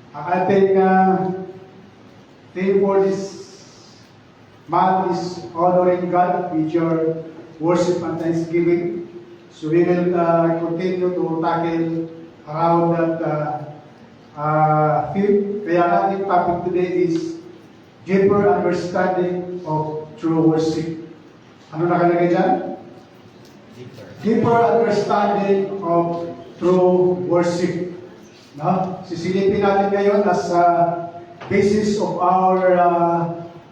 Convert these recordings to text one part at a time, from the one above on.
Ang ating theme for this month is honoring God with your worship and thanksgiving. So we will continue to tackle around that theme. Kaya ating topic today is deeper understanding of true worship. Ano nakalagay dyan? Deeper understanding of true worship. No? Sisilipin natin ngayon as basis of our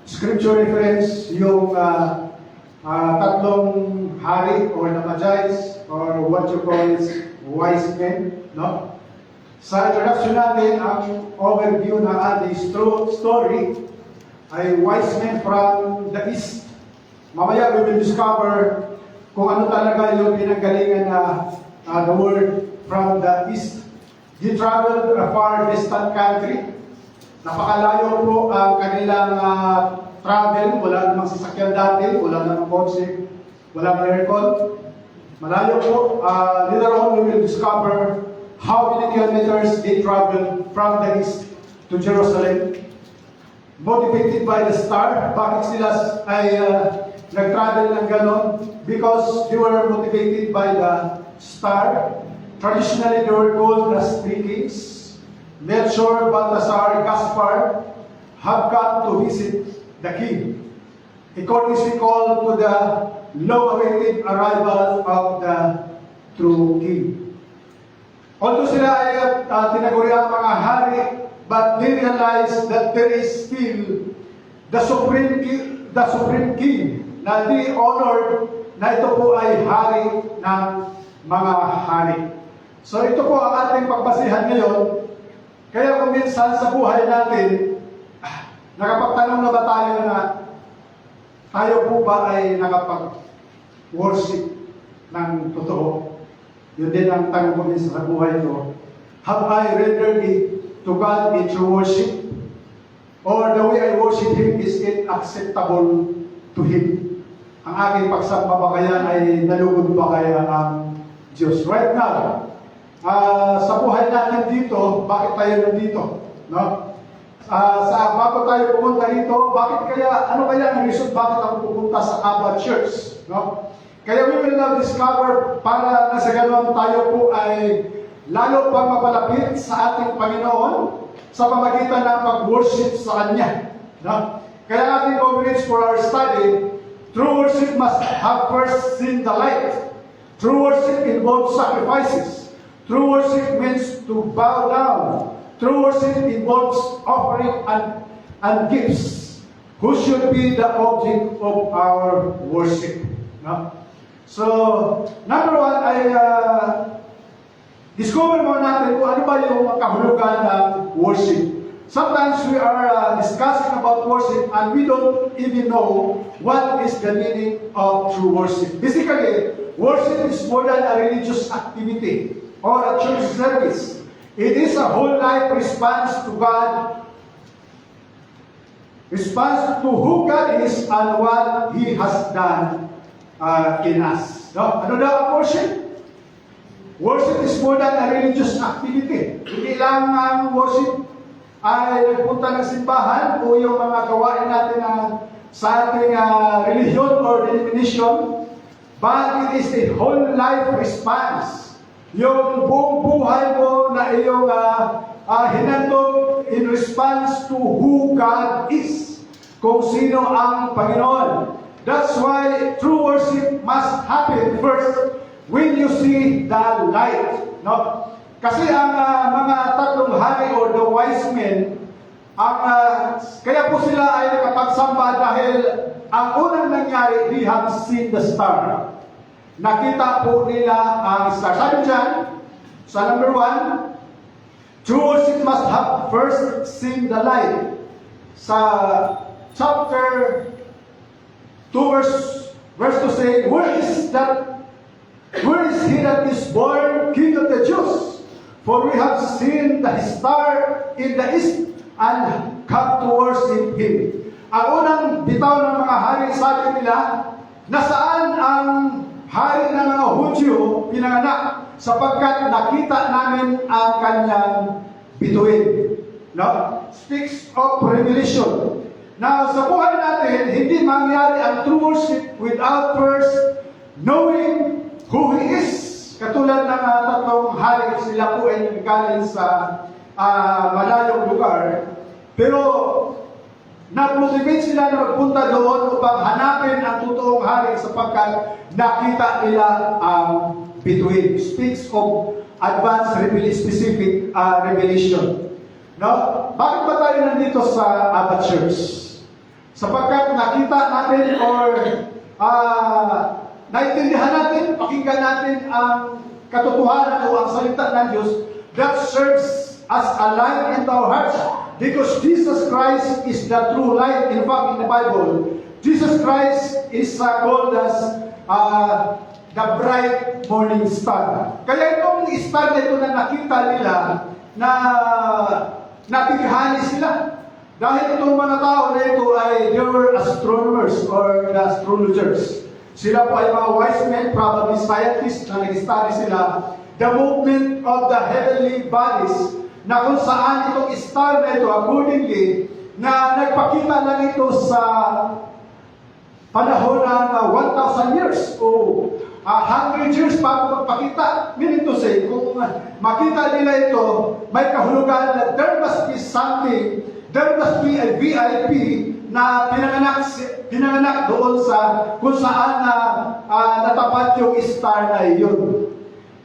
scripture reference yung tatlong hari or the Magi's or what you call is wise men. No? Sa introduction natin, ang overview ng ating story ay wise men from the east. Mamaya we will discover kung ano talaga yung pinanggalingan na the word from the east. He traveled a far distant country. Napakalayo po ang kanilang travel. Wala namang sasakyan dati, wala namang kotse, wala namang aircon. Malayo po. Later on, we will discover how many kilometers they traveled from the east to Jerusalem. Motivated by the star. Bakit sila ay nag-travel ng ganon? Because they were motivated by the star. Traditionally, they were called as three kings. Melchor, Balthasar, Gaspar have come to visit the king. Accordingly called to the long-awaited arrival of the true king. Although sila ay tinaguri ang mga hari, but they realized that there is still the supreme king na they honored na ito po ay hari ng mga hari. So ito po ang ating pagbasihan ngayon. Kaya kung minsan sa buhay natin, nakapagtanong na ba tayo na tayo po ba ay nakapag-worship ng totoo? Yun din ang tanong ko minsan sa buhay ko. Have I rendered it to God in true worship? Or the way I worship Him, is it acceptable to Him? Ang aking pagsamba ba kaya ay nalugod ba kaya ang Diyos? Right now, sa buhay natin dito, bakit tayo nandito? No? Bago tayo pumunta dito, bakit kaya, ano kaya ang reason bakit ako pupunta sa Abba Church? No? Kaya we will now discover para na sa ganon tayo po ay lalo pang mapalapit sa ating Panginoon sa pamagitan ng pag-worship sa Kanya. No? Kaya ating coverage for our study, true worship must have first seen the light. True worship involves sacrifices. True worship means to bow down. True worship involves offering and gifts. Who should be the object of our worship? No? So, number one ay discover mo natin kung ano ba yung kahulugan ng worship. Sometimes we are discussing about worship and we don't even know what is the meaning of true worship. Basically, worship is more than a religious activity or a church service. It is a whole life response to God, response to who God is and what He has done in us. No? Ano daw ang worship? Worship is more than a religious activity. Hindi lang ang worship ay nagpunta ng simbahan o yung mga gawain natin sa ating religion or denomination, but it is a whole life response. Yung buong buhay mo na iyong hinandog in response to who God is, kung sino ang Panginoon. That's why true worship must happen first when you see the light. No? Kasi ang mga tatlong hari or the wise men, kaya po sila ay nakapagsamba dahil ang unang nangyari, they have seen the star. Nakita po nila ang star. Sabi dyan, sa number one, true worship must have first seen the light. Sa chapter 2 verse 2 say, Where is he that is born King of the Jews? For we have seen the star in the east and come to worship Him. Ang unang bitaw ng mga hari, sabi nila, nasaan ang hari ng mga Hudyo pinanganak sapagkat nakita namin ang kanyang bituin. no? Speaks of revelation. Now, sa buhay natin, hindi mangyari ang true worship without first knowing who He is. Katulad ng tatlong hari, sila po ay galing sa malayong lugar. Pero, nag-motivate sila na magpunta doon upang hanapin ang totoong hari sapagkat nakita nila ang bituin. Speaks of advanced specific revelation. No? Bakit ba tayo nandito sa Abba Church? Sapagkat nakita natin or naintindihan natin, pakinggan natin ang katotohanan o ang salita ng Diyos that serves as a light in our hearts. Because Jesus Christ is the true light. In fact, in the Bible, Jesus Christ is called as the bright morning star. Kaya itong star na ito na nakita nila na nabighani sila. Dahil itong mga tao na ito ay they were astronomers or the astrologers. Sila po ay mga wise men, probably scientists na nag-study sila the movement of the heavenly bodies na kung saan itong star na ito accordingly na nagpakita lang ito sa panahon ng 1,000 years o 100 years bago magpakita. Meaning to say, kung makita nila ito, may kahulugan na there must be something, there must be a VIP na pinanganak doon sa kung saan natapat yung star na iyon.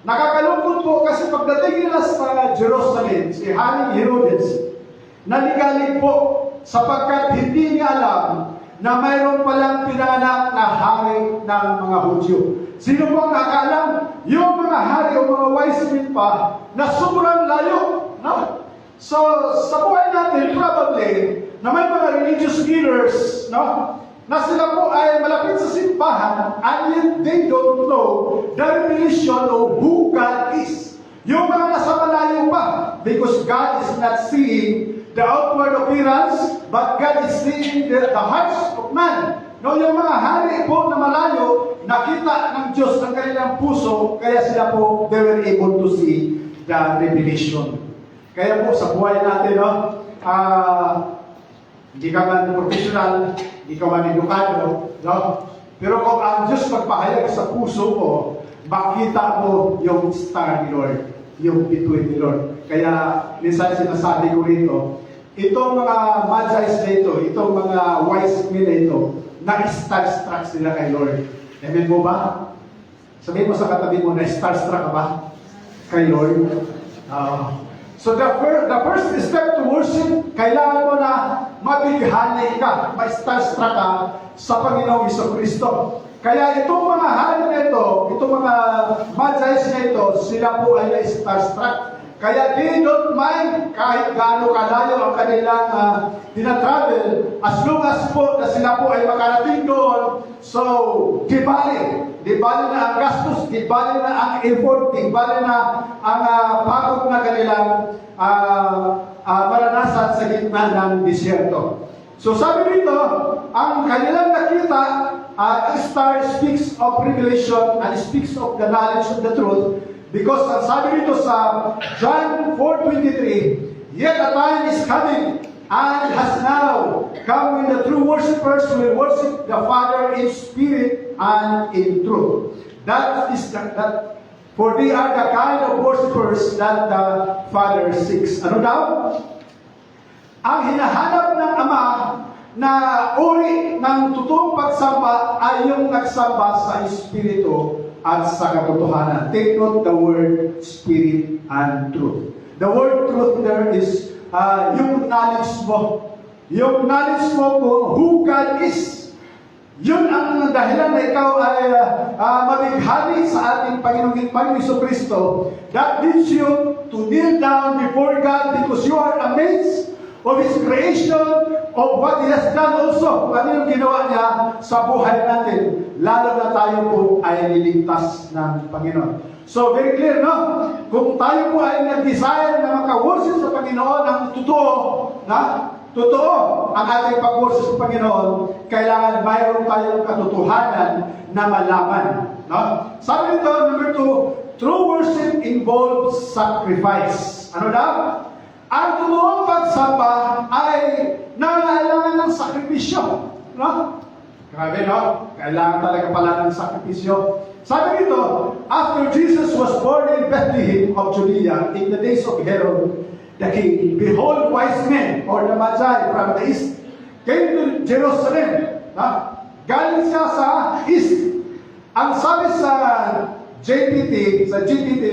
Nakakalungkot po kasi pagdating nila sa Jerusalem, si Haring Herodes, naligalig po sapagkat hindi niya alam na mayroon palang pinanganak na hari ng mga Hudyo. Sino po ang nakaalam? Yung mga hari o mga wise men pa na sobrang layo. No? So, sa buhay natin, probably, na may mga religious leaders, no? Na sila po ay malapit sa simbahan and yet they don't know the revelation of who God is. Yung mga nasa malayo pa, because God is not seeing the outward appearance, but God is seeing the hearts of man. No, yung mga hari po na malayo, nakita ng Diyos ang kanilang puso, kaya sila po, they were able to see the revelation. Kaya po sa buhay natin, no, hindi ka man professional, hindi ka man edukado, no? Pero kung ang Diyos magpahayag sa puso mo, makita mo yung star ni Lord, yung bituin ni Lord. Kaya minsan sinasabi ko rito, itong mga magi's na ito, itong mga wise men na ito, na-starstruck sila kay Lord. Amen po ba? Sabihin mo sa katabi mo, na-starstruck ka ba kay Lord? So the first step to worship, kailangan mo na mabighani ka, ma-starstruck ka sa Panginoong Jesucristo. Kaya itong mga hari na ito, itong mga magi's na ito, sila po ay na-starstruck. Kaya they don't mind kahit gaano kalayo ang kanilang tinatravel, as long as po na sila po ay makarating doon. So, di bali na ang gastos, di bali na ang effort, di bali na ang pagod na kanilang maranasan sa gitna ng disyerto. So sabi dito, ang kanilang nakita, star speaks of revelation and speaks of the knowledge of the truth. Because ang sabi dito sa John 4:23, yet a time is coming and has now come when the true worshipers will worship the Father in spirit and in truth. That is that for they are the kind of worshipers that the Father seeks. Ano daw? Ang hinahanap ng Ama na uri ng totoong pagsamba ay yung nagsamba sa Espiritu at sa katotohanan. Take note the word spirit and truth. The word truth there is yung knowledge mo. Yung knowledge mo kung who God is. Yun ang dahilan na ikaw ay mabighani sa ating Panginoong Jesucristo. That leads you to kneel down before God because you are amazed of His creation, of what He has done also. Ano yung ginawa niya sa buhay natin, lalo na tayo po ay niligtas ng Panginoon. So, very clear, no? Kung tayo po ay nag-desire na maka-worship sa Panginoon ng totoo ang ating pag-worship sa Panginoon, kailangan mayroon tayong katotohanan na malaman. No? Sabi nito, number 2, true worship involves sacrifice. Ano daw? Ang totoong pagsamba pagsamba ay nangangailangan ng sakripisyo. No? Grabe, no? Kailangan talaga pala ng sakripisyo. Sabi dito, after Jesus was born in Bethlehem of Judea in the days of Herod the king, behold, wise men, or the Magi from the east, came to Jerusalem. Galing siya sa east. Ang sabi sa GPT,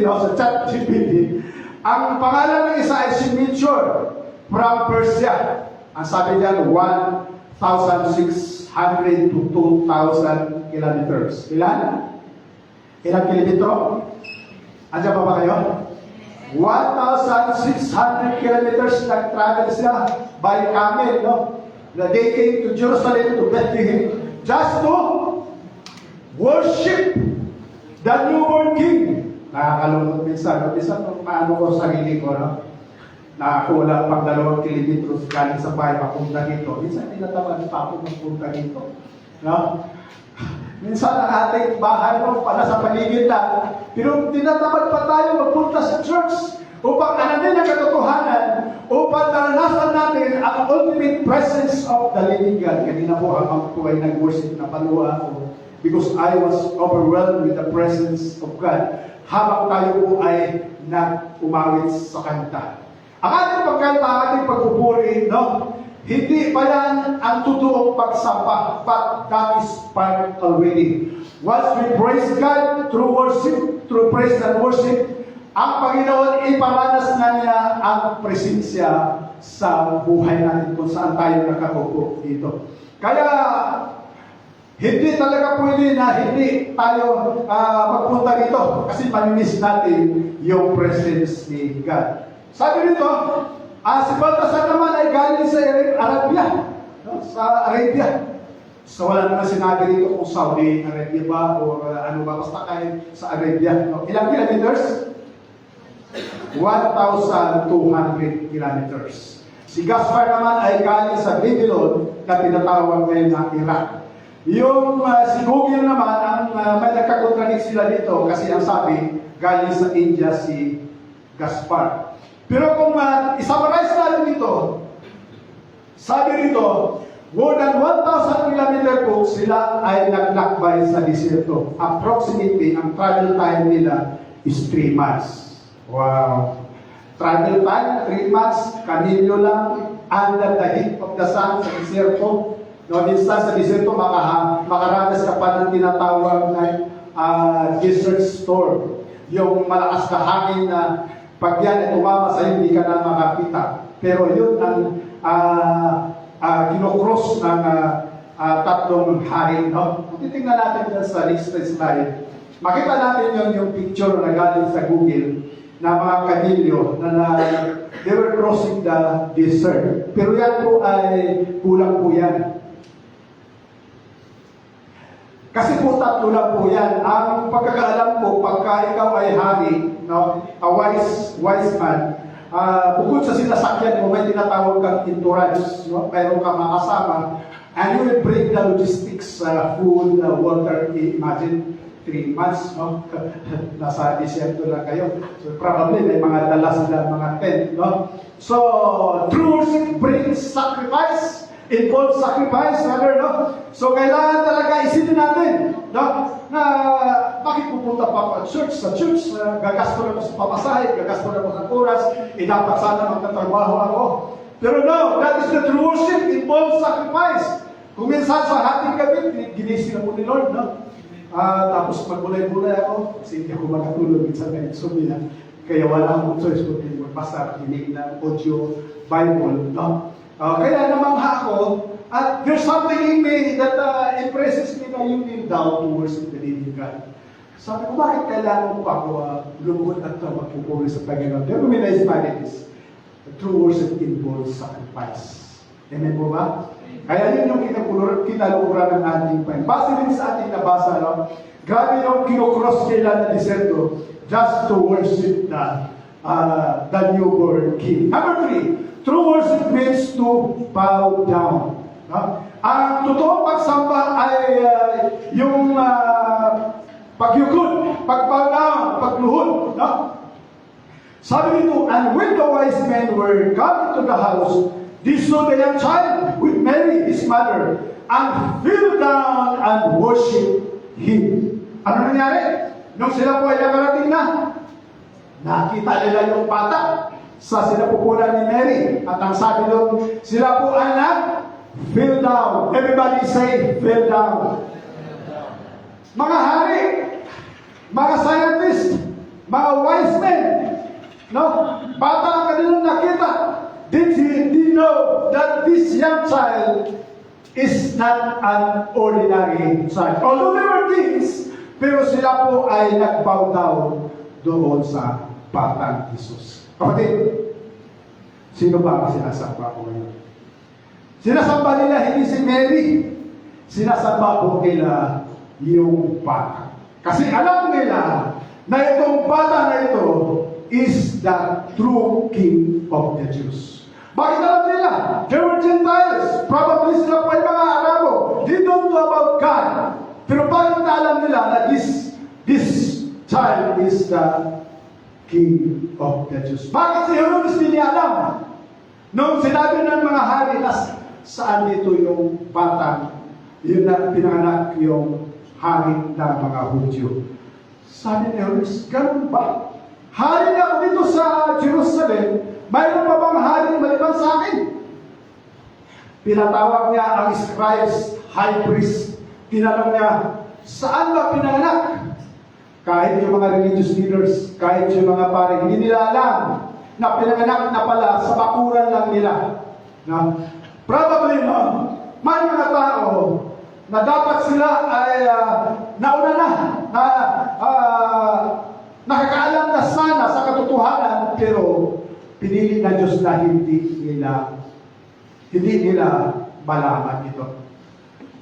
no, sa chat GPT, ang pangalan ng isa ay si Melchior from Persia. Ang sabi niyan, 1,600 to 2,000 kilometers. Ilan? Ilang kilometro? Andiyan pa ba kayo? 1,600 kilometers nag-travel siya by camel, no? They came to Jerusalem, to Bethlehem, just to worship the newborn king. Nakakalungkot minsan. Minsan, paano ko sarili ko, no? Nakakula pang 2 kilometros galing sa bahay, papunta dito. Minsan, tinatamad pa ako magpunta dito. No? Minsan, ang ating bahay mo, pala sa paligid lang. Pero tinatamad pa tayo magpunta sa church upang alamin ang katotohanan, upang naranasan natin ang ultimate presence of the living God. Kanina po, ang po ay nag-worship na paluha ako because I was overwhelmed with the presence of God habang tayo po ay nag-umawit sa kanta. Ang ating pagkanta, ang ating pagpupuri, no? Hindi pa yan ang totoong pagsamba, but that is part already. Once we praise God through worship, through praise and worship, ang Panginoon iparanas na niya ang presensya sa buhay natin kung saan tayo nakaupo dito. Kaya, hindi talaga pwede na hindi tayo magpunta dito kasi mamimiss natin yung presence ni God. Sabi nito, si Baltasar naman ay galing sa Arabia. No? Sa Arabia. So wala naman sinabi dito kung Saudi Arabia ba o ano ba, basta kahit sa Arabia. No? Ilang kilometers? 1,200 kilometers. Si Gaspar naman ay galing sa Babylon na tinatawag ngayon na Iraq. Yung si Google naman, may nagkakontradict sila dito kasi ang sabi, galing sa India si Gaspar. Pero kung isummarize natin ito, sabi rito, more than 1,000 kilometer po sila ay naglakbay sa desierto. Approximately, ang travel time nila is 3 months. Wow! Travel time, 3 months, kanilyo lang, under the heat of the sun sa desierto. No, minsan sa desierto, makaranas ka pa ng tinatawag na desert storm. Yung malakas na hangin na pag yan ay tumama sa hindi ka na makakita. Pero yun ang kinocross ng tatlong hari. No? Kung titingnan natin dyan sa next slide, makita natin yun yung picture na galing sa Google na mga kanilyo na they were crossing the desert. Pero yan po ay kulang po yan. Kasi po tatlo lang po yan. Ang pagkakaalam po, pagka ikaw ay hari, no, a wise man, bukod sa sinasakyan mo, may tinatawag kang entourage, no? Mayroon kang makasama, and you will bring the logistics, food, water. Imagine, 3 months, no? Nasa desierto lang kayo. So probably may mga dala sila, mga tent, no? So, true worship brings sacrifice, involves sacrifice, rather, no? So, kailangan talaga isipin natin, no? Na bakit pupunta pa ako at church? Sa church, gagasto na ako sa pamasahe, gagasto na ako sa oras, dapat sana magtatrabaho ako. Pero no, that is the true worship, involves sacrifice. Kung minsan sa hating gabi, ginising ako ni Lord, no? Tapos magbulay-bulay ako, kasi hindi ako makatulog minsan na insomnia na. Kaya wala akong choice kundi magbasa, hinig ng audio Bible, no? Kaya namangha ako, at there's something in me that impresses me na you kneel down to worship the living God. Sabi ko, bakit kailangan pa ako lumuhod at magpupuri sa Panginoon? Then we realize this. The true worship involves sacrifice. Amen po ba? Kaya yun yung kinalukuran ng ating Panginoon. Base rin sa ating nabasa, no? Grabe yung kinukross nila na deserto just to worship the newborn King. Number 3, true worship means to bow down. No? Ang totoong pagsamba ay yung pagyukod, pagbow down, pagluhod. No? Sabi nito, and when the wise men were come into the house, they saw the young child with Mary, his mother, and fell down and worshipped Him. Ano nangyari? Nung sila po ay nakarating na, nakita nila yung bata sa sinapupunan ni Mary. At ang sabi doon, sila po ay fell down. Everybody say, fell down. Mga hari, mga scientist, mga wise men, no? Bata ang kanilang nakita. Did he know that this young child is not an ordinary child? Although they were kings, pero sila po ay nag-bow down doon sa batang Jesus. Kapatid, sino ba ang sinasamba ko ngayon? Sinasamba nila hindi si Mary, sinasamba po nila yung bata. Kasi alam nila na itong bata na ito is the true King of the Jews. Bakit alam nila? They were Gentiles. Probably sila po ay mga Arabo. They don't know about God. Pero bakit na alam nila na this child is the King of the Jews? Bakit si Herodes hindi alam? Nung sinabi ng mga hari na saan dito yung batang, yun na pinanganak yung hari ng mga Hudyo. Sabi ni Herodes, ganun ba? Hari na ako dito sa Jerusalem, mayroon pa bang hari maliban sa akin? Pinatawag niya ang scribes, high priest. Tinanong niya, saan ba pinanganak? Kahit yung mga religious leaders, kahit yung mga pare, hindi nila alam na pinanganak na pala sa bakuran lang nila. No? Probably, no? May mga tao na dapat sila ay nauna na nakakaalam na sana sa katotohanan, pero pinili na Diyos na hindi nila malaman ito.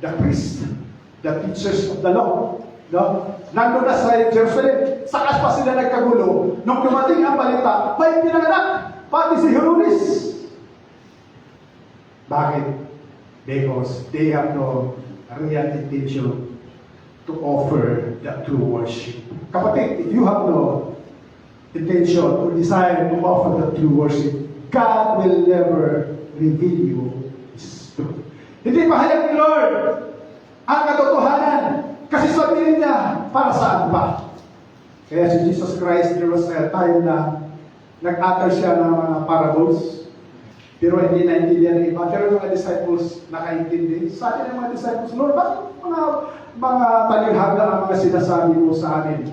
The priest, the teachers of the law, no? Nandun na sa Jerusalem, sakas pa sila nagkagulo. Nung dumating ang balita, may pinanganak, pati si Herodes. Bakit? Because they have no real intention to offer the true worship. Kapatid, if you have no intention or desire to offer the true worship, God will never reveal you His truth. Hindi pahayag ni Lord ang katotohanan. Kasi sabihin niya, para saan ba? Kaya si Jesus Christ, there was a time na nag-utter siya ng mga parables, pero hindi naintindihan ng iba. Pero mga disciples nakaintindi. Sabi ng mga disciples, Lord, bakit mga talinghaga ang mga sinasabi mo sa amin?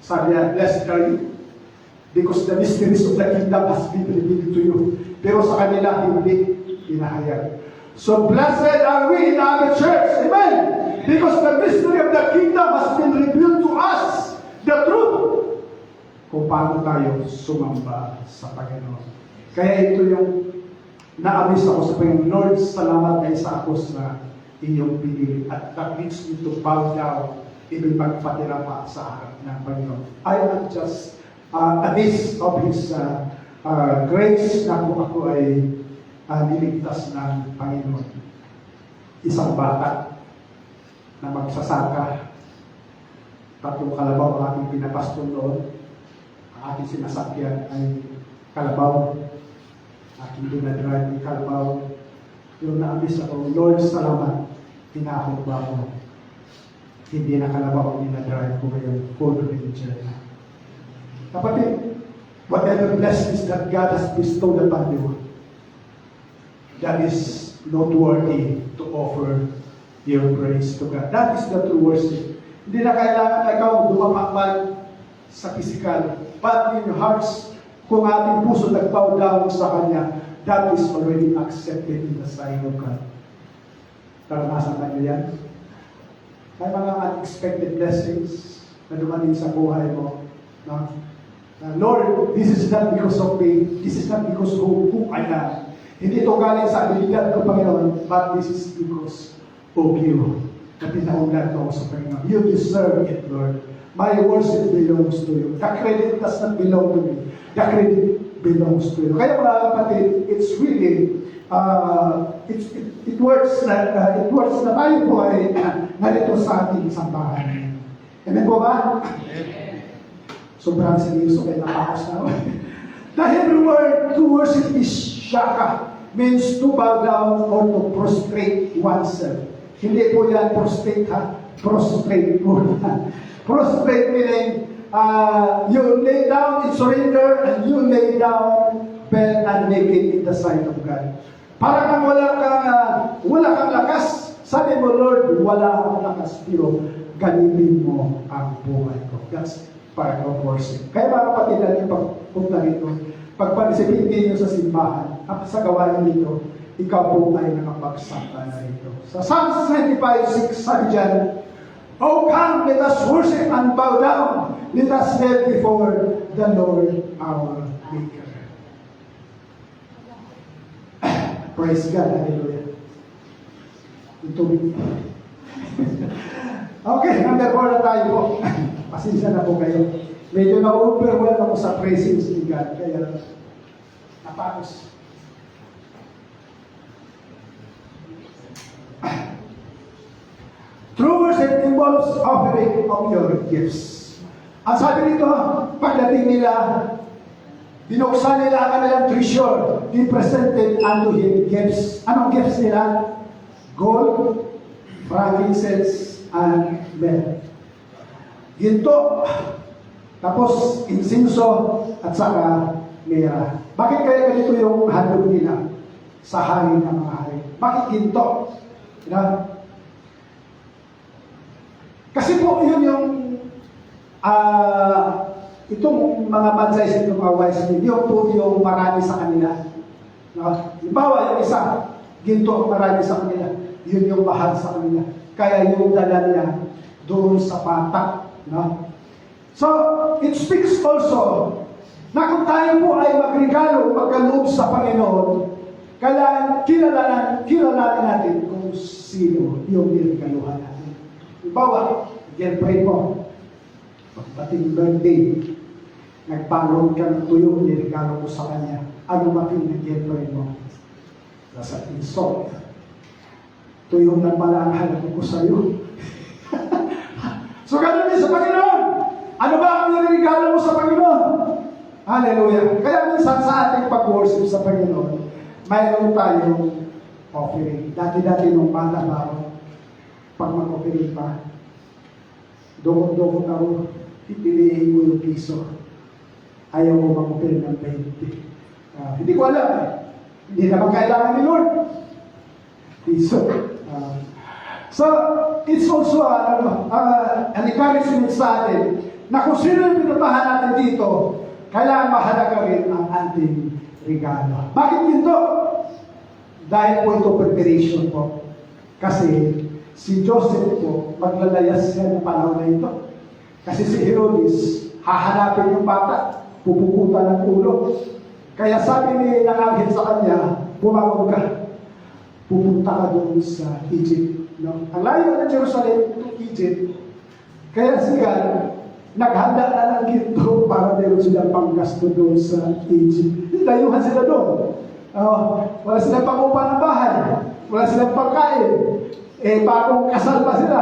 Sabi niya, blessed are you, because the mysteries of the kingdom has been revealed to you. Pero sa kanila, hindi pinahayag. So blessed are we in our church. Amen. Because the mystery of the kingdom has been revealed to us. The truth. Kung paano tayo sumamba sa Panginoon. Kaya ito yung na-amaze ako sa Panginoon. Lord, salamat na isa ako sa iyong pinili. At that leads me to bow down, even magpatira pa sa harap ng Panginoon. I am just amazed of His grace na kung ako ay niligtas ng Panginoon. Isang bata na magsasaka, 3 kalabaw ang ating pinapastol doon. Ang ating sinasakyan ay kalabaw. Aking dinadrive ng kalabaw. Yung na-amis ako, Lord, salamat, tinahog ba ako? Hindi na kalabaw ang dinadrive ko ngayon, full ranger na. Kapatid, whatever blessings that God has bestowed upon you, that is not worthy to offer your praise to God. That is the true worship. Hindi na kailangan na ikaw dumapakpan sa physical, but in your hearts, kung ating puso nag-bow down sa Kanya, that is already accepted in the sight of God. Naranasan na niyo yan? May mga unexpected blessings na dumating sa buhay mo. No? Lord, this is not because of me. This is not because of who I am. Hindi ito galing sa abilidad ko, Panginoon, but this is because of you. Na pinaulan ko sa Panginoon. You deserve it, Lord. My worship belongs to you. The credit does not belong to me. The credit belongs to you. Kaya mga kapatid, it's really, it works na tayo po ay narito sa ating sambahan. Amen po ba? Sobrang seryoso kayo, napakos na. The Hebrew word to worship is shaka, means to bow down or to prostrate oneself. Hindi po yan prostrate ha, prostrate po yan. Prostrate meaning you lay down in surrender and you lay down bare and naked in the sight of God. Para kang wala kang lakas. Sabi mo, Lord, wala akong lakas, pero gamitin mo ang buhay ko. That's part of worship. Kaya mga kapatid natin pagpunta rito, pagpanisipin ninyo sa simbahan, at sa gawain nito, ikaw po ay nakapagsaka na rito. Sa Psalms 95:6, sabi dyan, "O come, let us worship and bow down. Let us kneel before the Lord our Maker." Praise God, hallelujah. Ito. Okay, number 4 na tayo po. Pasensya na po kayo. Medyo na-overwhelm ako sa praising ni God. Kaya napakos. True worship involves offering of your gifts. Ang sabi nito, pagdating nila, binuksan nila ang kanilang treasure, they presented unto Him gifts. Anong gifts nila? Gold, frankincense, and myrrh. Ginto, tapos insinso, at saka myrrh. Bakit kaya ganito yung handog nila sa hari ng mga hari? Bakit ginto? Kasi po yun yung itong mga bansay itong mga wise men, yun po yung marami sa kanila. Halimbawa, yung isa, ginto, marami sa kanila. Yun yung mahal sa kanila. Kaya yung dala niya doon sa patak. So, it speaks also na kung tayo po ay magregalo, magkaloob sa Panginoon, kailangan kilalanin natin kung sino yung niregaluhan natin. Halimbawa, girlfriend mo, pagdating birthday, nagparoon ka ng tuyo, niregalo mo sa kanya. Ano making ng girlfriend mo? Nasa insult. Tuyo na pala ang halaga ko sa iyo. So, ganun din sa Panginoon. Ano ba ang niregalo mo sa Panginoon? Hallelujah. Kaya minsan sa ating pag-worship sa Panginoon, mayroon tayong offering. Dati-dati nung bata ba ako, pag mag-offering pa, dokot-dokot ako, pipiliin ko yung piso. Ayaw ko mag-offering ng 20. Hindi ko alam. Hindi naman kailangan ni Lord. Piso. So, it's also an encouragement sa atin na kung sino yung pinuntahan natin dito, kailangan mahalaga rin ang ating regalo. Bakit dito? Dahil po ito preparation po. Kasi si Joseph po, maglalayas siya ng panahon na ito. Kasi si Herodes, hahanapin yung bata, pupukutan ng ulo. Kaya sabi ni nanganghel sa kanya, bumangon ka, pupunta ka doon sa Egypt. No? Ang layo ng Jerusalem to Egypt. Kaya siya, naghanda na ng ginto para meron silang panggasto doon sa Egypt. Dayuhan sila doon. Wala silang pangupa ng bahay. Wala silang pagkain. Bagong kasal pa sila.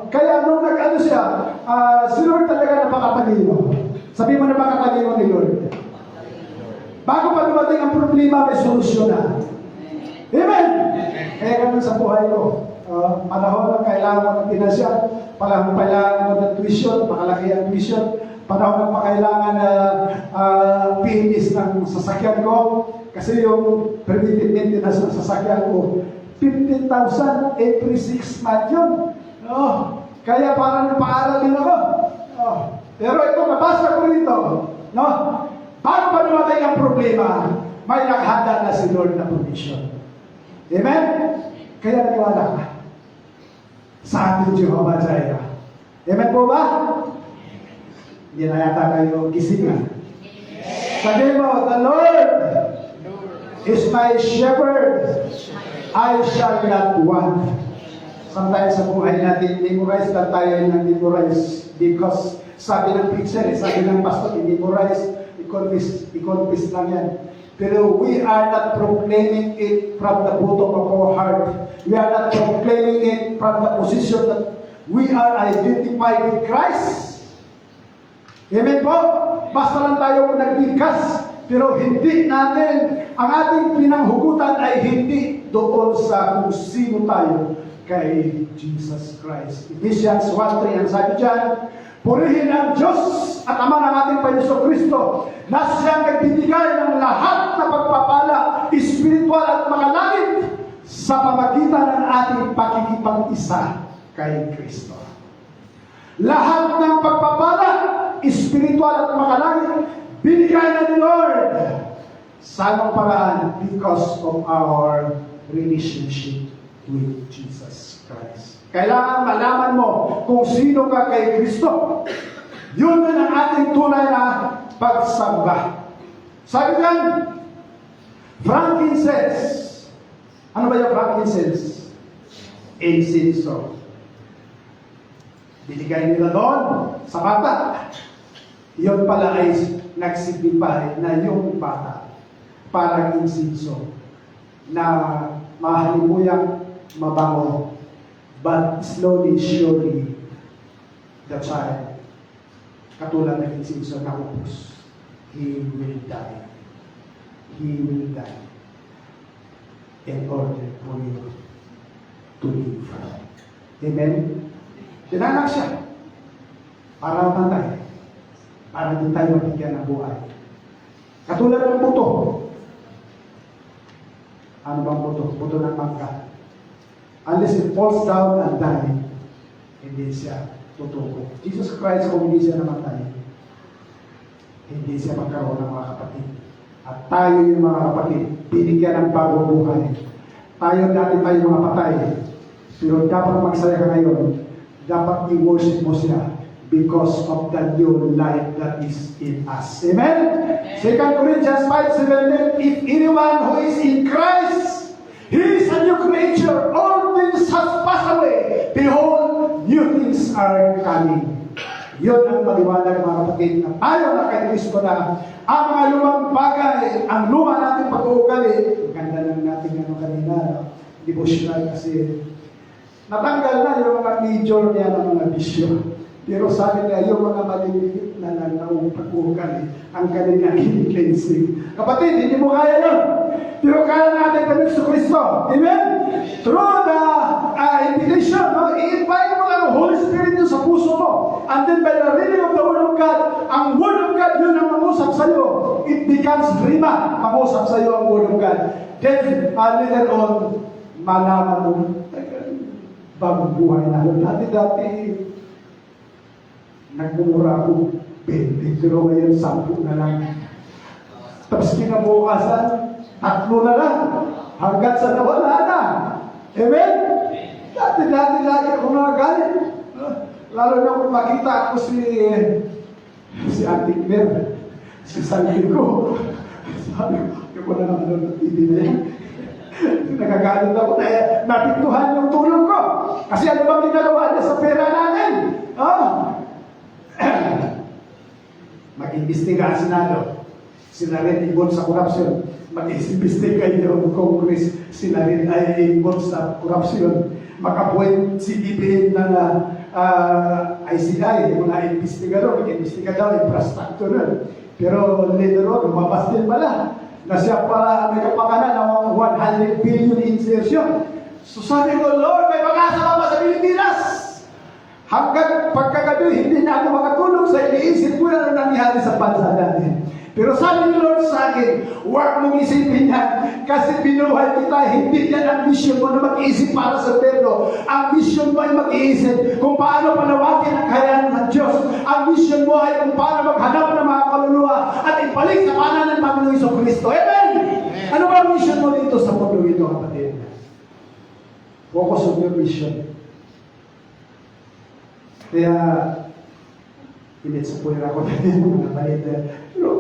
Kaya nung nag-ano siya, si Lord talaga napakatalino. Sabi mo napakatalino ni Lord. Bago pa dumating ang problema, may solusyon na. Amen! Kaya ganun sa buhay ko. Panahon na kailangan mo ng pinasyan, panahon kailangan mo ng tuition, makalaki ang tuition, panahon na kailangan na pinis ng sasakyan ko, kasi yung preventive maintenance ng sasakyan ko, 15,000 every 6 months yun. Kaya parang napaaral din ako. Pero ito, nabasa ko rito. Bago pa dumating ang problema, may naghanda na si Lord na provision. Amen? Kaya naniwala ka sa ating Jehovah Jireh. Amen po ba? Hindi na yata kayo gisingan. Sabi mo, the Lord is my shepherd. I shall not want. Sometimes sa buhay natin, memorize lang tayo ng memorize because sabi ng preacher, sabi ng pastor, memorize, i-confess lang yan. Pero we are not proclaiming it from the bottom of our heart. We are not proclaiming it from the position that we are identified with Christ. Amen po? basta lang tayo nagbigkas. Pero hindi natin, ang ating pinanghugutan ay hindi doon sa kung sino tayo kay Jesus Christ. Ephesians 1:3, ang sabi dyan, purihin ang Diyos at Ama ng ating Panginoon Kristo na siyang nagbibigay ng lahat na pagpapala, espiritual at makalangit sa pamagitan ng ating pakikipag-isa kay Kristo. Lahat ng pagpapala, espiritual at makalangit, binigay na ni Lord sa anong paraan because of our relationship with Jesus Christ. Kailangan malaman mo kung sino ka kay Kristo. Yun ang ating tunay na pagsamba. Sabi yan, frankincense. Ano ba yung frankincense? Incenso. Binigay nila doon sa bata. Yun pala ay nagsignify na yung bata parang insenso na mahalimuyang mabango, but slowly, surely the child, katulad ng insenso na upos, he will die. He will die in order for you to live. Amen? Tinanak siya para matay, para din tayo mabigyan ng buhay. Katulad ng buto. Ano bang buto? Buto ng mangga. Unless it falls down and die, hindi siya tutuko. Jesus Christ, kung hindi siya namatay, hindi siya magkaroon ng mga kapatid. At tayo yung mga kapatid, binigyan ng bagong buhay. Tayo dati tayo mga patay. Pero dapat magsaya ka ngayon. Dapat i-worship mo siya because of the new life that is in us. Amen? 2 Corinthians 5:17, if anyone who is in Christ, he is a new creature. All things have passed away. Behold, new things are coming. Yun ang maliwanag mga kapatid na tayo na kay Kristo na ang mga lumang bagay, ang luma natin pag-uugali, ganda lang natin kanina, devotional kasi natanggal na yung mga major niya ng mga bisyo. Pero sabi niya, yung mga maliliit na nanaong pag-uugali, ang kanilang cleansing. Kapatid, hindi mo kaya yun. Pero kaya natin kami sa Kristo. Amen? Through the invitation, no? I-invite mo lang ang Holy Spirit yun sa puso mo. And then by the reading of the Word of God, ang Word of God yun ang mangusap sa'yo. It becomes rima, mangusap sa'yo ang Word of God. Then, later on, malaman mo, bagong buhay na. Dati, nagmumura ako 20, pero ngayon 10 na lang. Tapos kinabukasan, 3 na lang. Hanggang sa nawala na. Amen? Dati lagi ako nagagalit. Lalo na kung makita ako si Auntie Claire, si Sandy ko. Sabi ko, yung wala naman ng TV na yan. Nagagalit ako na napintuhan yung tulong ko. Kasi ano bang ginagawa niya sa pera natin? Mag-imbestiga ang Senado. Sila rin involved sa korupsyon. Mag-imbestiga yung Congress. Sila rin ay involved sa korupsyon. Mag-appoint si DBM na ICI, yung mga investigador. Mag-imbestiga daw, infrastructure. Pero later on, lumabas din pala na siya pala may kapakanan ng 100 billion insertion. So sabi ko, Lord, may pag-asa ka ba sa Pilipinas? Hanggang pagkagabi, hindi na ako makatulog sa iniisip ko na nangyari sa bansa natin. Pero sabi ni Lord sa akin, huwag mong isipin yan kasi binuhay kita, hindi yan ang mission mo na mag-iisip para sa perdo. Ang mission mo ay mag-iisip kung paano panawakin ang kakayanan ng Diyos. Ang mission mo ay kung paano maghanap ng mga kaluluwa at ibalik sa kanan ng Panginoon Hesus Kristo. Amen! Ano ba ang mission mo dito sa mundo ito, kapatid? Focus on your mission. Kaya, pinitsapuin ako na yung mga balita.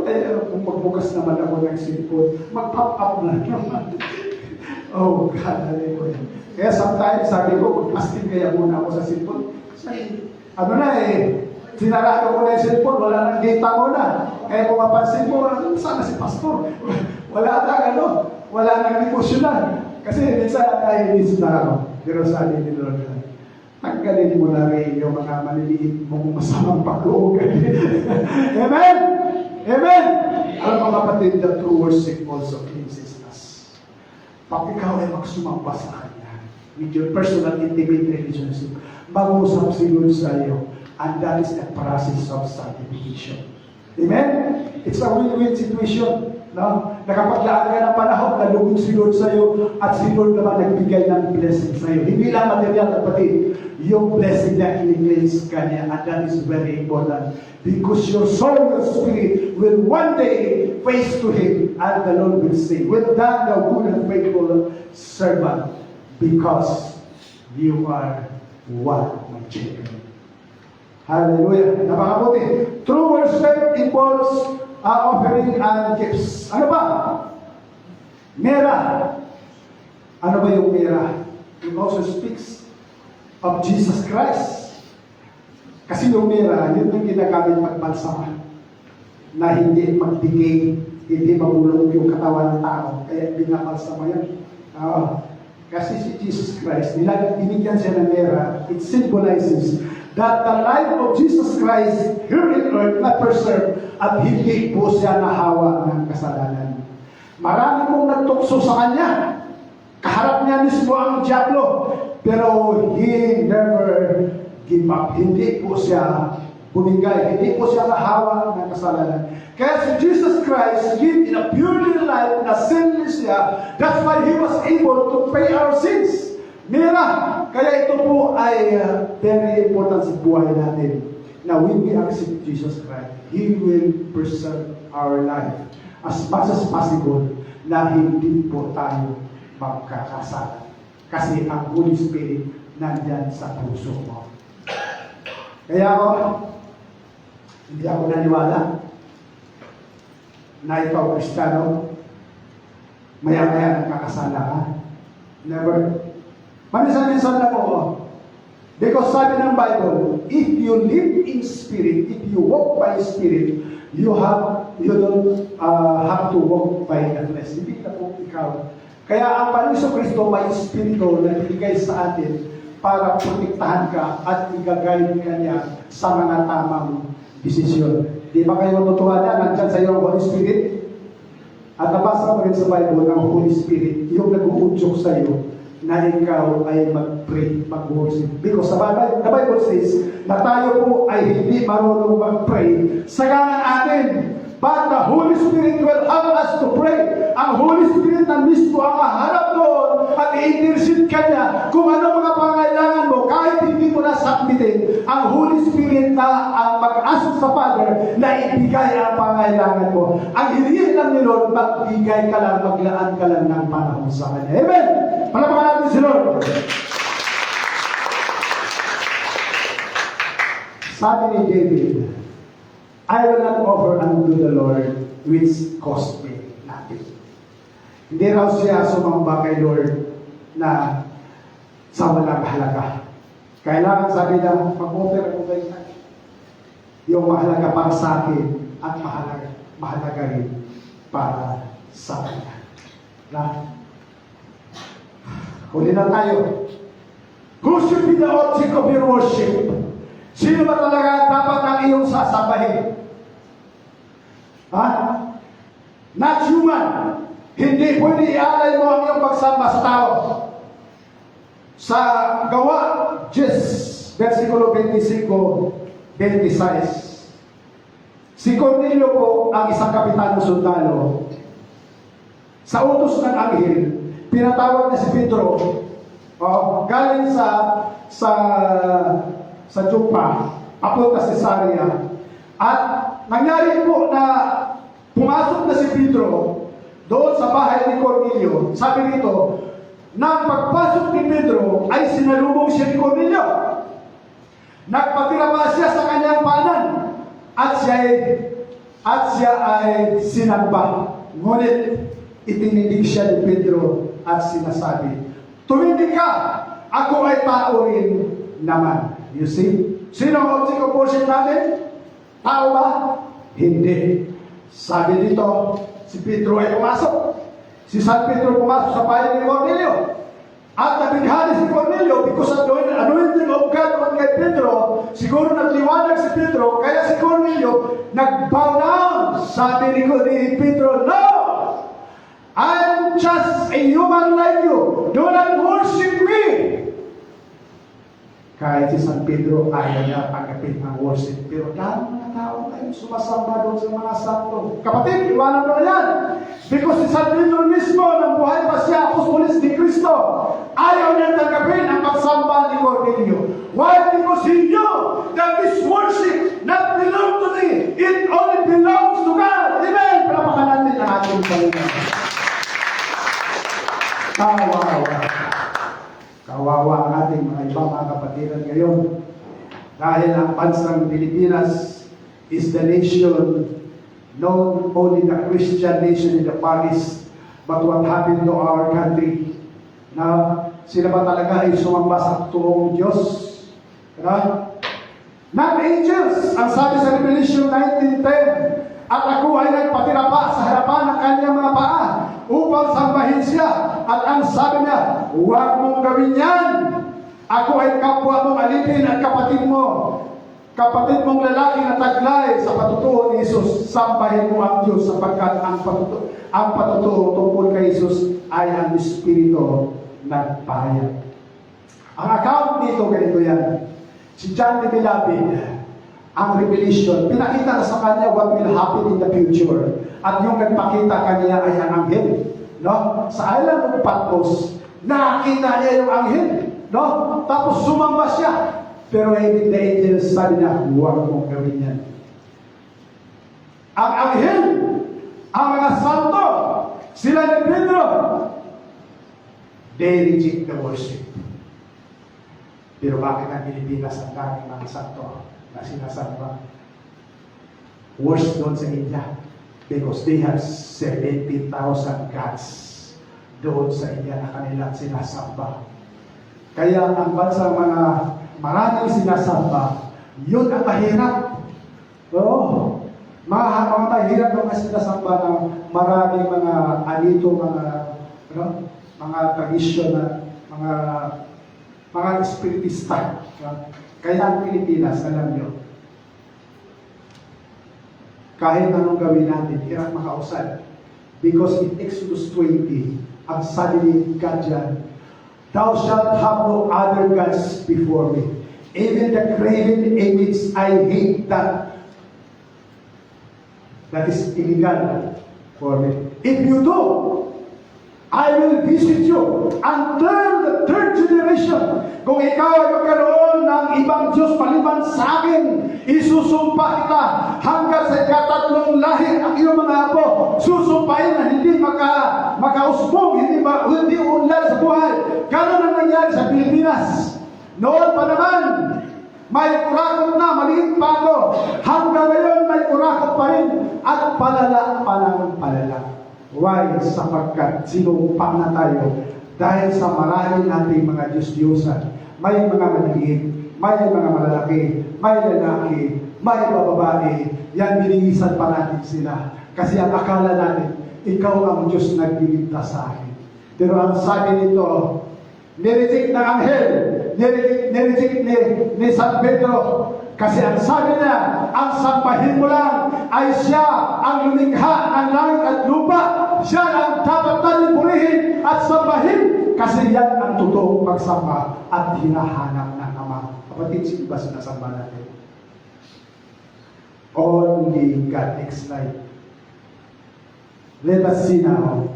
Pero kung magbukas naman ako ng cellphone, mag-pop up na naman. Oh, God, alam ko yun. Kaya sometimes sabi ko, mag-fasting kaya muna ako sa cellphone. Kasi, sinarado ko na yung cellphone, wala nang data ko na. Kaya kung mapansin mo, sana si pastor. Wala nang devotional. Kasi minsan nainis na ako. Pero sabi ni Lord, tanggalin mo na rin yung mga maliliit mong masamang pag-uugali. Amen? Amen! Alam mo kapatid, the true worship also cleanses us. Pag ikaw ay magsumamba sa Kanya, with your personal intimate relationship, mag-usap si Lord sa iyo, and that is a process of sanctification. Amen? It's a win-win situation. No? Nakapaglaan ka ng panahon, nalugod si Lord sa iyo, at si Lord naman nagbigay ng blessing sa iyo. Hindi lang material, kapatid. Yung blessing na in-place ka niya, and that is very important. Because your soul, your spirit, will one day face to Him, and the Lord will say, "Well done, thou good and faithful servant, because you are one of my children." Hallelujah. Napakabuti. True worship involves offering and gifts. Ano ba? Mera. Ano ba yung mera? It also speaks of Jesus Christ. Kasi yung mera, yun yung ginagamit pagbalsama. Na hindi magdikay, hindi magulong yung katawan ng tao. Kaya binabalsama yan. Kasi si Jesus Christ, binigyan siya ng mera, it symbolizes that the life of Jesus Christ here in earth na preserved at hindi po siya nahawa ng kasalanan. Marami pong nagtukso sa Kanya. Kaharap niya mismo ang diablo. Pero He never give up. Hindi po siya bumigay. Hindi po siya nahawa ng kasalanan. Kaya si Jesus Christ lived in a pure life na sinless siya. That's why He was able to pay our sins. Mira, kaya ito po ay very important sa buhay natin. Now, when we accept Jesus Christ, He will preserve our life as much as possible na hindi po tayo magkakasala. Kasi ang Holy Spirit nandyan sa puso mo. Kaya hindi ako naniwala na ikaw Kristiyano, maya-maya nagkakasala ka. Never. Minsan na po, because sabi ng Bible, if you live in spirit, if you walk by spirit, you don't have to walk by the flesh. Hindi na po ikaw. Kaya ang Panginoon Kristo may espiritu na binigay sa atin para protektahan ka at i-guide ka niya sa mga tamang desisyon. Di ba kayo matutuwa na? Nandyan sa iyo ang Holy Spirit? At nabasa mo rin sa Bible ng Holy Spirit, yung nag-uudyok sa iyo na ikaw ay mag-pray, mag-worship. Because the Bible says na tayo po ay hindi marunong mag-pray sa kanan atin. But the Holy Spirit will help us to pray. Ang Holy Spirit na mismo ang haharap doon at i-intercede ka niya kung ano mga pangailangan mo kahit hindi mo nasakmitin. Ang Holy Spirit na ang mag-ask sa Father na ibigay ang pangailangan mo. Ang hilihin lang ni Lord, magbigay ka lang, maglaan ka lang ng panahon sa Kanya. Amen! Palapakan natin si Lord. Sabi ni David, I will not offer unto the Lord which cost me nothing. Hindi raw siya sumamba kay Lord na sa walang halaga. Kailangan sabi na, mag-offer ako kay Lord. Yung mahalaga para sa akin at mahalaga rin para sa Kanya. Na? Huli na tayo. Who should be the object of your worship? Sino ba talaga dapat ang iyong sasabahin? Not human. Hindi pwede ialay mo ang iyong pagsamba sa tao. Sa Gawa 10, versikulo 25-26. Si Cornelio po ang isang kapitan ng sundalo. Sa utos ng anghel, pinatawag na si Pedro, galing sa Joppa, papunta sa Caesarea. At nangyari po na pumasok na si Pedro doon sa bahay ni Cornelio. Sabi rito, nang pagpasok ni Pedro ay sinalubong siya ni Cornelio. Nagpatira pa siya sa kanyang paanan at siya ay sinamba. Ngunit itinidig siya ni Pedro at sinasabi, "Tumindig ka, ako ay tao rin naman." You see? Sino ang object of worship natin? Tao ba? Hindi. Sabi dito, si Pedro ay pumasok. Si San Pedro pumasok sa bahay ni Cornelio. At nabighani si Cornelio because of the anointing of God on kay Pedro. Siguro nagliwanag si Pedro, kaya si Cornelio nag-bow down sabi ni Pedro, no! I'm just a human like you. Do not worship me. Kahit si San Pedro, ayaw niya tanggapin ang worship. Pero dahil mga tao tayo sumasamba doon sa mga santo. Kapatid, iwanan mo na yan. Because si San Pedro mismo, nang buhay pa siya, apostolis ni Cristo, ayaw niya tanggapin ang pagsamba ni Cornelio. Why? Because he knew that this worship not belong to me. It only belongs to God. Amen. Palapakan natin ang ating Panginoon. Kawawa ang ating mga ibang mga kapatiran ngayon. Dahil ang bansang Pilipinas is the nation, not only the Christian nation in the Far East, but what happened to our country. Na sila ba talaga ay sumamba sa tuong Diyos? Not angels, ang sabi sa Revelation 19:10, at ako ay nagpatira pa sa harapan ng kanyang mga paa upang sambahin siya. At ang sabi niya, huwag mong gawin yan. Ako ay kapwa mong alipin at kapatid mong lalaki na taglay sa patutuo ni Jesus. Sambahin mo ang Diyos sapagkat ang patutuo tungkol kay Jesus ay ang Espiritu nagpahayag. Ang account dito, ganito yan. Si John de Bilabid, ang revelation, pinakita na sa kanya what will happen in the future. At yung nagpakita kanya ay ang anghel. No? Sa island of Patmos, nakita niya yung anghel. No? Tapos sumamba siya. Pero even the angels, sabi niya, huwag mong gawin yan. Ang anghel, ang mga santo, sila ni Pedro, they reject the worship. Pero bakit ang Pilipinas ang daming mga santo na sinasamba? Worse doon sa India. Because they have 70,000 gods doon sa India na kanilang sinasamba. Kaya ang bansang mga maraming sinasamba, yun ang mahirap. Oo. Mga mahirap ang sinasamba ng maraming mga anito, mga tradisyon na mga espiritista. Kaya ang Pilipinas, alam nyo, kahit anong gawin natin, hirap makausad. Because in Exodus 20, ang sabi ni God dyan, thou shalt have no other gods before me. Even the graven image, I hate that. That is illegal for me. If you do, I will visit you until the third generation. Kung ikaw ay magkaroon ng ibang Diyos maliban sa akin, isusumpa kita hanggang sa ikatatlong lahi ang iyong mga apo. Susumpain na hindi makausbong, hindi unlad sa buhay. Ganon ang nangyari sa Pilipinas. Noon pa naman, may kurakot na, maliit pa ako. Hanggang ngayon may kurakot pa rin at palala pa ng palala. Why? Sapagkat sinumpa na tayo dahil sa marami nating mga Diyos-Diyosan. May mga maliit, may mga malalaki, may lalaki, may bababae. Yan, binilisan pa natin sila. Kasi ang akala natin, ikaw ang Diyos nagliligtas sa akin. Pero ang sabi nito, nireject ng anghel, nireject ni San Pedro. Kasi ang sabi niya, ang sambahin mo lang ay siya ang lumikha ng langit at lupa. Siya ang dapat natin purihin at sambahin. Kasi yan ang totoong pagsamba at hinahanap ng Ama. Kapatid, sino ba sinasamba natin? Only God next slide. Let us see now.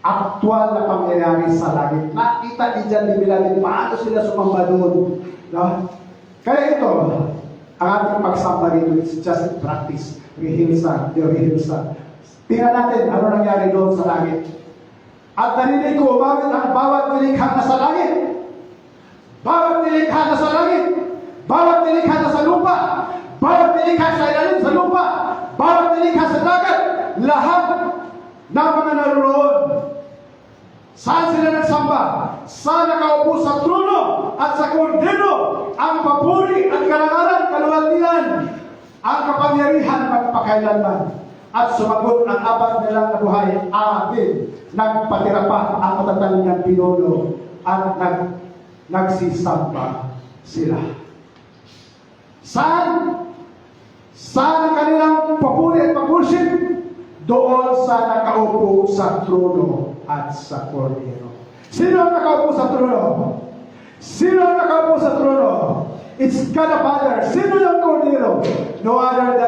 Aktual na pangyayari sa langit. Nakita ni John de Bilabid paano sila sumamba doon. No? Kaya ito, ang ating pagsamba rito, it's just practice. Rehearsal. Tingnan natin ano nangyari doon sa langit. At narinig ko, umawit ang bawat nilikha na sa langit. Bawat nilikha na sa langit. Bawat nilikha na sa lupa. Bawat nilikha sa ilalim sa lupa. Bawat nilikha sa dagat. Lahat ng mga naroon. Saan sila nagsamba? Sa nakaupo sa trono at sa kordero, ang papuri at karangalan, kaluwalhatian, ang kapangyarihan magpakailanman. At sumagot ang apat nilang nabuhay, atin, nagpatira pa ang matatag niyang pinuno at nagsisamba sila. Saan? Saan ang kanilang papuri at pag-worship? Doon sa nakaupo sa trono at sa kordero. Sino ang nakaupo sa trono? Sino ang nakaupo sa trono? It's God the Father. Sino yung kordero? No other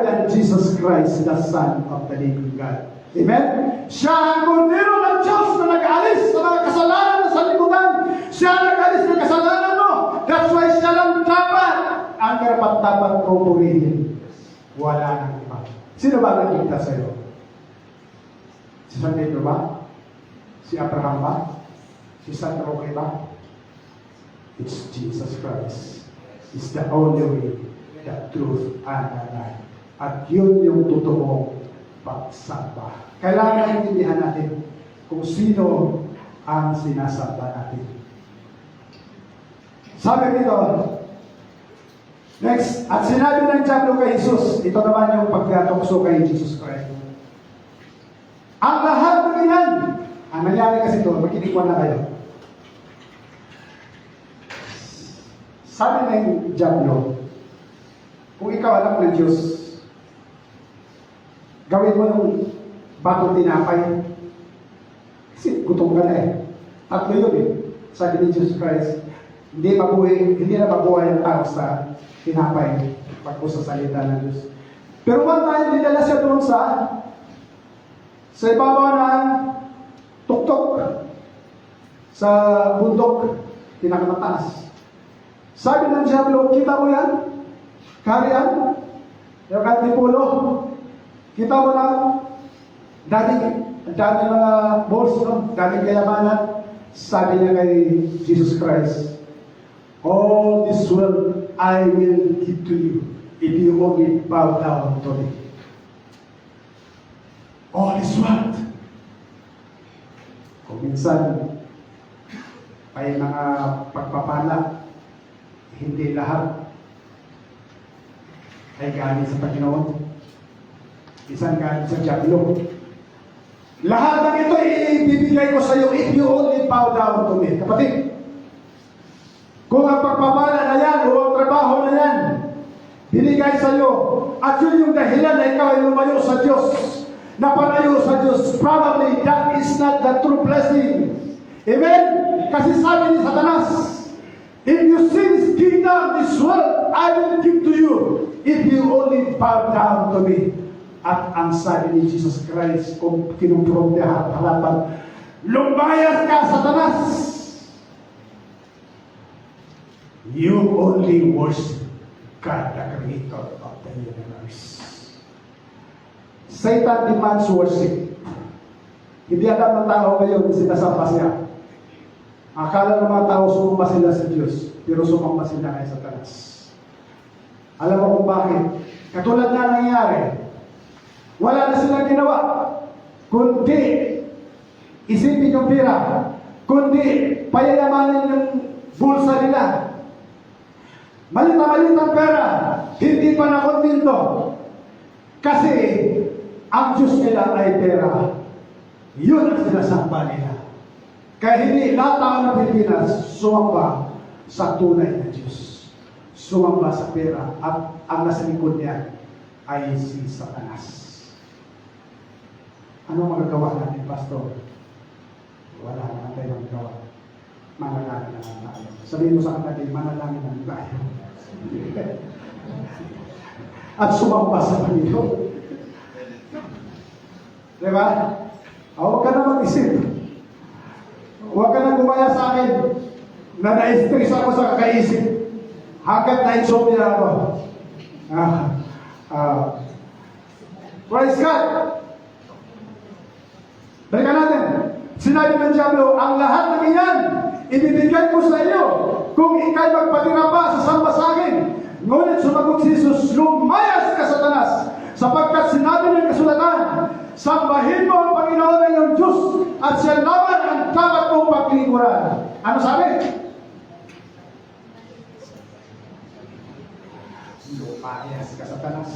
than Jesus Christ, the Son of the living God. Amen? Siya ang kordero ng Diyos na nag-alis sa mga kasalanan sa sanlibutan. Siya ang nag-alis ng kasalanan mo. That's why siya lang dapat ang karapat-dapat pupurihin. Wala nang iba. Sino ba nagkita sa iyo? Si San Pedro ba? Si Abraham ba? Si San Roque ba? It's Jesus Christ. It's the only way, the truth, and the life. At yun yung totoong pagsamba. Kailangan intindihan natin kung sino ang sinasamba natin. Sabi dito, next, at sinabi ng Diablo kay Jesus, ito naman yung pagkatukso kay Jesus Christ. Ang lahat ng ilan, ang nangyari kasi ito, makinikwan na kayo. Sabi ng Diablo, kung ikaw anak ng Diyos, gawin mo yung batong tinapay. Kasi gutom ka na eh. Tatlo yun eh. Sabi ni Jesus Christ, hindi na mabuhay ang tao sa tinapay pag sa salita ng Diyos. Pero one time, dinala siya doon sa ibabaw ng tuktok sa bundok, pinakamataas. Sabi ng Diablo, kita mo yan? Karian? Yung kantipulo? Kita mo na dati mga balls, no? Dati kayamanan. Sabi niya kay Jesus Christ, all this world I will give to you if you only bow down to me. All is world. Kung minsan ay mga pagpapala, hindi lahat ay galing sa Panginoon. Isang galing sa Diablo. Lahat ng ito ibibigay ko sa iyo if you only bow down to me. Kapatid, kung ang pagpapala na yan o ang trabaho na yan binigay sa iyo at yun yung dahilan na ikaw ay lumayo sa Diyos, napalayo sa Diyos, probably that is not the true blessing. Amen? Kasi sabi ni Satanas, if you see this kingdom, this world, I will give to you if you only bow down to me. At ang sabi ni Jesus Christ, kung kinumpronte harapan, lumayas ka, Satanas! You only worship God, the creator of the universe. Satan demands worship. Hindi alam ng tao ngayon, sinasamba siya. Akala ng mga tao sumamba sila sa Diyos, pero sumamba sila kay Satanas. Alam mo kung bakit? Katulad na nangyari, wala na silang ginawa, kundi isipin yung pira, kundi payayamanin yung bulsa nila. Malita-malitang pera, hindi pa nakontinto. Kasi ang Diyos nila ay pera. Yun ang sinasamba nila. Kaya hindi lahat tao ng Pilipinas sumamba sa tunay na Diyos. Sumamba sa pera at ang nasa likod niya ay si Satanas. Ano magagawa natin, Pastor? Wala naman tayo magagawa. Manalangin na lang tayo. Sabihin mo sa kanila, manalangin na lang tayo. At sumamba sa Panginoon. Diba? Huwag ka na mag-isip. Huwag ka na gumaya sa akin na na-stress ako sa kakaisip. Hanggat na-insomnia ako. Praise God! Balikan natin. Sinabi ng Diablo, ang lahat ng iyan, ibibigay ko sa iyo kung ikay magpatira pa sa samba sa akin. Ngunit sumagot si Jesus, lumayas ka, Satanas, sapagkat sinabi ng kasulatan, sambahin mo ang Panginoon ng iyong Diyos at siya naman ang dapat mong paglingkuran. Ano sabi? Lumayas ka, Satanas.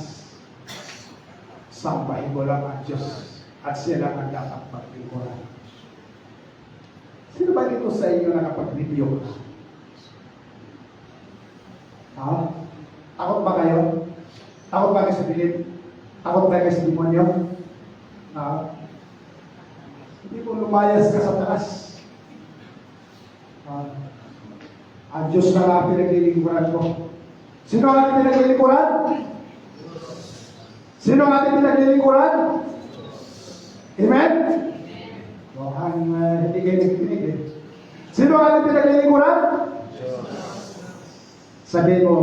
Sambahin mo lang ang Diyos at siya lang ang dapat paglingkuran. Sino ba dito sa inyo nakapag-review? Ha? Takot ba kayo? tayo sa dilim? Takot tayo sa demonyo? Hindi po lumayas ka sa taas. Ang Diyos na nga pinaglilingkuran ko. Sino ang ating pinaglilingkuran? Sino ang ating pinaglilingkuran? Amen? Mukhang hindi kayo nagkikinig eh. Sino ang ating pinaglilingkuran? Sabihin mo,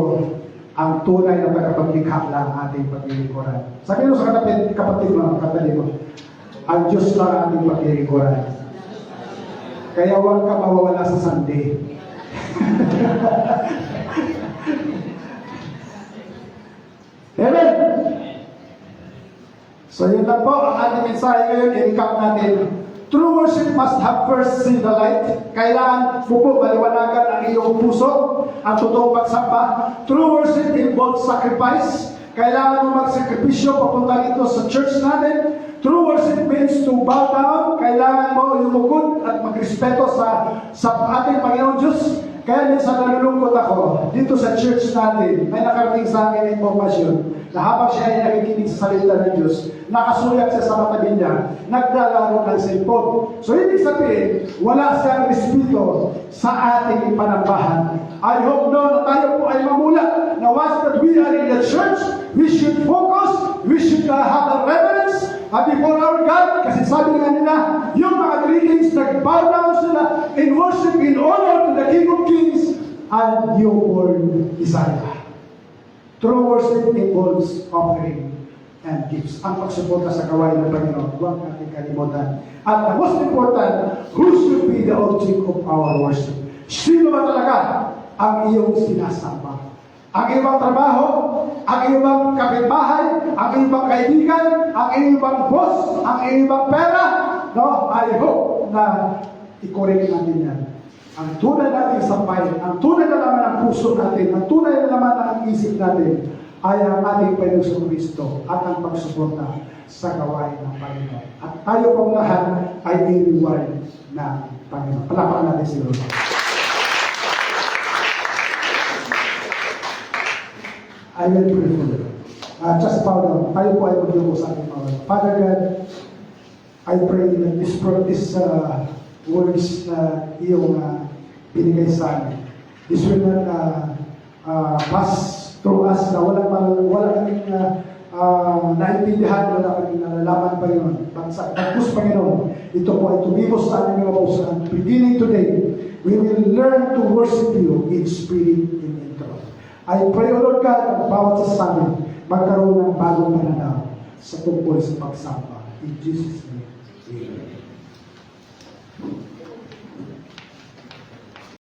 ang tunay na tagapaglikha lang ating paglilingkuran. Sabihin mo sa kapatid mo, ang Diyos lang ang ating paglilingkuran. Kaya huwag ka mawawala sa Sunday. Amen? So yun lang po ang ating mensahe ngayon. I-recap natin. True worship must have first seen the light. Kailangan mo po maliwanagan ang iyong puso, ang totoong pagsamba. True worship involves sacrifice. Kailangan mo magsakripisyo papunta dito sa church natin. True worship means to bow down. Kailangan mo lumugod at magrespeto sa ating Panginoon Diyos. Kaya minsan nalulungkot ako dito sa church natin. May nakarating sa akin informasyon na habang siya ay nakikinig sa salita ng Diyos, nakasulat siya sa matabi niya, naglalaro ng cellphone. So ibig sabihin, wala siyang respeto sa ating panambahan. I hope na tayo po ay mamula na once that we are in the church, we should focus, we should have a reverence before our God. Kasi sabi nga nila, yung mga greetings, nag-bow down sila in worship, in honor to the King of Kings and newborn Messiah. True worship involves offering and gifts. Ang pagsuporta sa gawain ng Panginoon, huwag natin kalimutan. At the most important, who should be the object of our worship? Sino ba talaga ang iyong sinasamba? Ang iyong trabaho, ang iyong kapitbahay, ang iyong kaibigan, ang iyong boss, ang iyong pera? No, I hope na i-correct natin yan. Ang tunay nating sampayan, ang tunay na laman ng puso natin, ang tunay na laman ng isip natin, ay ang ating Panginoon Kristo at ang pagsuporta sa gawain ng Panginoon. At tayo pong lahat ay i-reward ng Panginoon. Palapakan natin si Lord. I will pray for you. Just bow down. Tayo po ay mag-iupo sa ating mga. Father God, I pray that this words na iyong binigay sa amin. This will not pass through us na wala kaming naintindihan, wala kaming nalalaman pa yun. Pagkus Panginoon, ito po ay tumibos sa aming mga puso. Beginning today, we will learn to worship you in spirit and in truth. I pray, O Lord God, at bawat sa amin, magkaroon ng bagong pananaw sa tungkol sa pagsamba. In Jesus' name, amen.